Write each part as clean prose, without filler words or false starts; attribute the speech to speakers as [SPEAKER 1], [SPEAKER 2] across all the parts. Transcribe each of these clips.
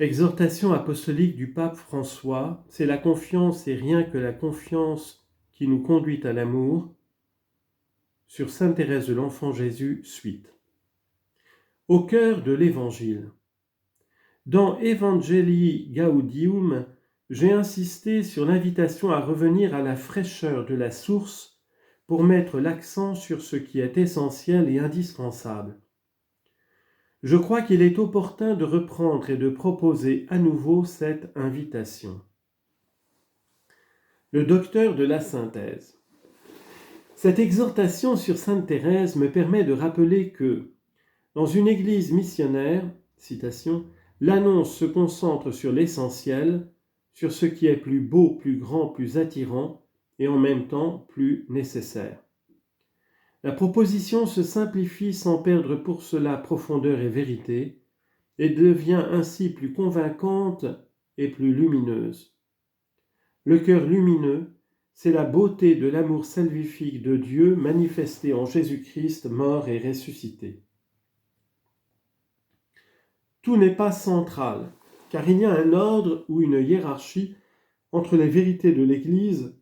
[SPEAKER 1] Exhortation apostolique du pape François, c'est la confiance et rien que la confiance qui nous conduit à l'amour. Sur Sainte Thérèse de l'Enfant Jésus, suite. Au cœur de l'Évangile. Dans Evangelii Gaudium, j'ai insisté sur l'invitation à revenir à la fraîcheur de la source pour mettre l'accent sur ce qui est essentiel et indispensable. Je crois qu'il est opportun de reprendre et de proposer à nouveau cette invitation. Le docteur de la synthèse. Cette exhortation sur Sainte Thérèse me permet de rappeler que, dans une église missionnaire, citation, l'annonce se concentre sur l'essentiel, sur ce qui est plus beau, plus grand, plus attirant et en même temps plus nécessaire. La proposition se simplifie sans perdre pour cela profondeur et vérité et devient ainsi plus convaincante et plus lumineuse. Le cœur lumineux, c'est la beauté de l'amour salvifique de Dieu manifesté en Jésus-Christ mort et ressuscité. Tout n'est pas central, car il y a un ordre ou une hiérarchie entre les vérités de l'Église,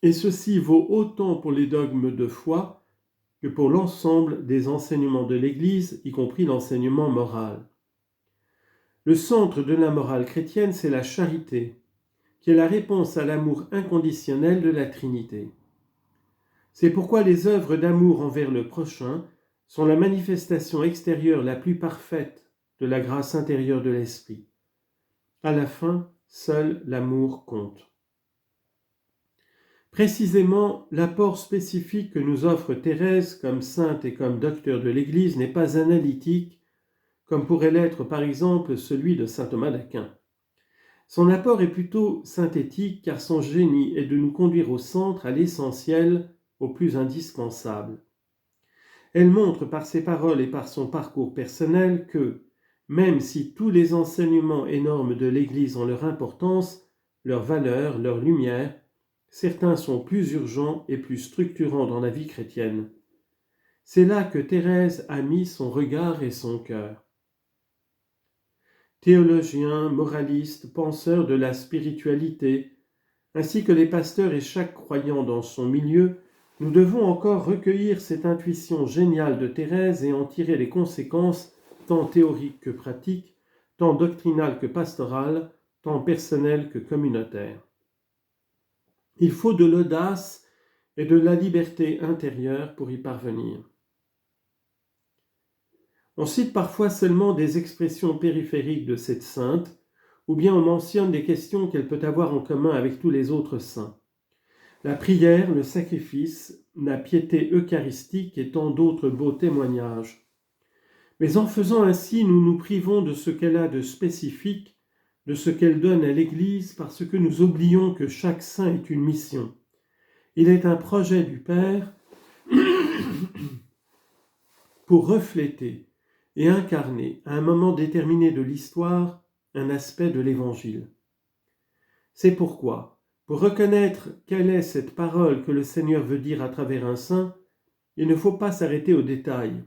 [SPEAKER 1] et ceci vaut autant pour les dogmes de foi que pour l'ensemble des enseignements de l'Église, y compris l'enseignement moral. Le centre de la morale chrétienne, c'est la charité, qui est la réponse à l'amour inconditionnel de la Trinité. C'est pourquoi les œuvres d'amour envers le prochain sont la manifestation extérieure la plus parfaite de la grâce intérieure de l'Esprit. À la fin, seul l'amour compte. Précisément, l'apport spécifique que nous offre Thérèse comme sainte et comme docteur de l'Église n'est pas analytique, comme pourrait l'être par exemple celui de saint Thomas d'Aquin. Son apport est plutôt synthétique car son génie est de nous conduire au centre, à l'essentiel, au plus indispensable. Elle montre par ses paroles et par son parcours personnel que, même si tous les enseignements et normes de l'Église ont leur importance, leur valeur, leur lumière, certains sont plus urgents et plus structurants dans la vie chrétienne. C'est là que Thérèse a mis son regard et son cœur. Théologiens, moralistes, penseurs de la spiritualité, ainsi que les pasteurs et chaque croyant dans son milieu, nous devons encore recueillir cette intuition géniale de Thérèse et en tirer les conséquences, tant théoriques que pratiques, tant doctrinales que pastorales, tant personnelles que communautaires. Il faut de l'audace et de la liberté intérieure pour y parvenir. On cite parfois seulement des expressions périphériques de cette sainte, ou bien on mentionne des questions qu'elle peut avoir en commun avec tous les autres saints. La prière, le sacrifice, la piété eucharistique et tant d'autres beaux témoignages. Mais en faisant ainsi, nous nous privons de ce qu'elle a de spécifique, de ce qu'elle donne à l'Église, parce que nous oublions que chaque saint est une mission. Il est un projet du Père pour refléter et incarner à un moment déterminé de l'histoire un aspect de l'Évangile. C'est pourquoi, pour reconnaître quelle est cette parole que le Seigneur veut dire à travers un saint, il ne faut pas s'arrêter aux détails.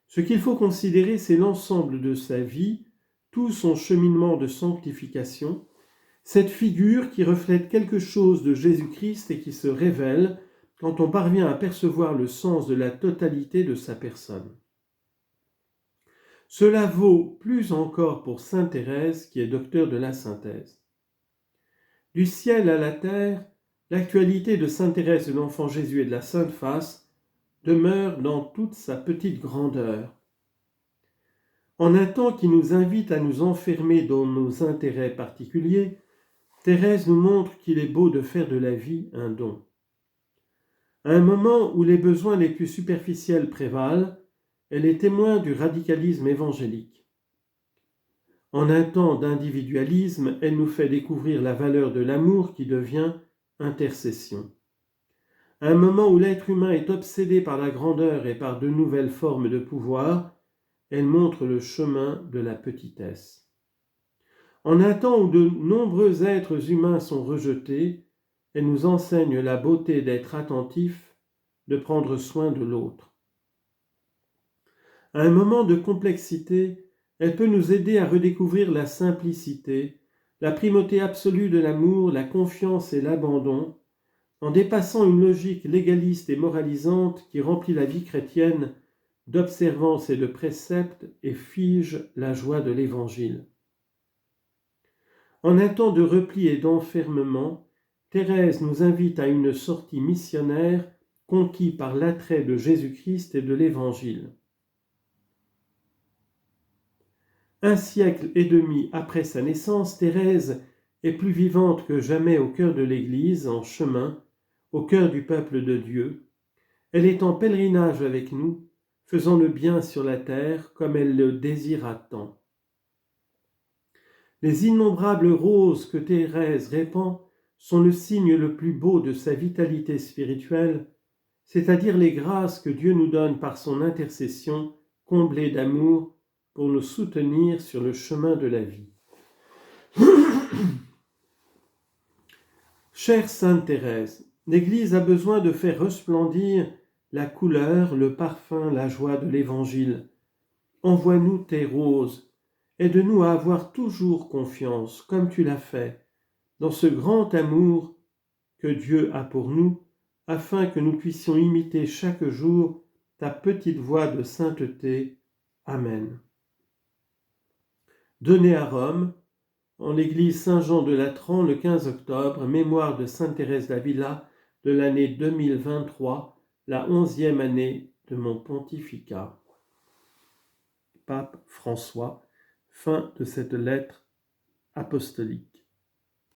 [SPEAKER 1] Ce qu'il faut considérer, c'est l'ensemble de sa vie, tout son cheminement de sanctification, cette figure qui reflète quelque chose de Jésus-Christ et qui se révèle quand on parvient à percevoir le sens de la totalité de sa personne. Cela vaut plus encore pour sainte Thérèse qui est docteur de la synthèse. Du ciel à la terre, l'actualité de sainte Thérèse de l'Enfant Jésus et de la Sainte Face demeure dans toute sa petite grandeur. En un temps qui nous invite à nous enfermer dans nos intérêts particuliers, Thérèse nous montre qu'il est beau de faire de la vie un don. À un moment où les besoins les plus superficiels prévalent, elle est témoin du radicalisme évangélique. En un temps d'individualisme, elle nous fait découvrir la valeur de l'amour qui devient intercession. À un moment où l'être humain est obsédé par la grandeur et par de nouvelles formes de pouvoir, elle montre le chemin de la petitesse. En un temps où de nombreux êtres humains sont rejetés, elle nous enseigne la beauté d'être attentif, de prendre soin de l'autre. À un moment de complexité, Elle peut nous aider à redécouvrir la simplicité, la primauté absolue de l'amour, la confiance et l'abandon, en dépassant une logique légaliste et moralisante qui remplit la vie chrétienne d'observances et de préceptes et fige la joie de l'Évangile. En un temps de repli et d'enfermement, Thérèse nous invite à une sortie missionnaire conquis par l'attrait de Jésus-Christ et de l'Évangile. 1 siècle et demi après sa naissance, Thérèse est plus vivante que jamais au cœur de l'Église, en chemin, au cœur du peuple de Dieu. Elle est en pèlerinage avec nous, faisant le bien sur la terre comme elle le désira tant. Les innombrables roses que Thérèse répand sont le signe le plus beau de sa vitalité spirituelle, c'est-à-dire les grâces que Dieu nous donne par son intercession, comblée d'amour, pour nous soutenir sur le chemin de la vie. Chère Sainte Thérèse, l'Église a besoin de faire resplendir la couleur, le parfum, la joie de l'Évangile. Envoie-nous tes roses, aide-nous à avoir toujours confiance, comme tu l'as fait, dans ce grand amour que Dieu a pour nous, afin que nous puissions imiter chaque jour ta petite voix de sainteté. Amen. Donné à Rome, en l'église Saint-Jean de Latran, le 15 octobre, mémoire de Sainte Thérèse d'Avila de l'année 2023, la 11e année de mon pontificat. Pape François, fin de cette lettre apostolique.